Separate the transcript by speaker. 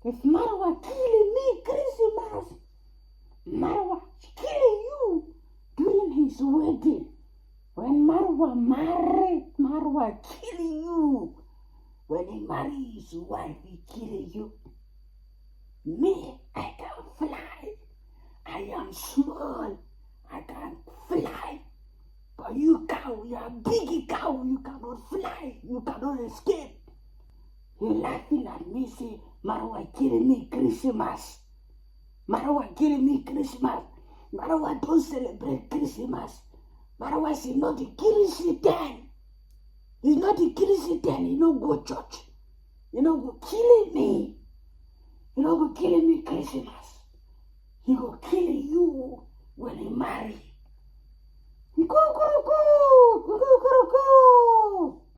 Speaker 1: If Marwa killing me Christmas, Marwa killing you during his wedding. When Marwa married, Marwa killing you. When he marries his wife, he killing you. Me, I can fly. I am small. I can fly. But you cow, you are big cow. You cannot fly. You cannot escape. You laughing at me, say, Marwa killing me Christmas. Marwa killing me Christmas. Marwa don't celebrate Christmas. Marwa is not the Christian. He's not the Christian. He don't go church. He don't go killing me. He don't go killing me Christmas. He go kill you when he marry. Go, go, go, go, go, go, go.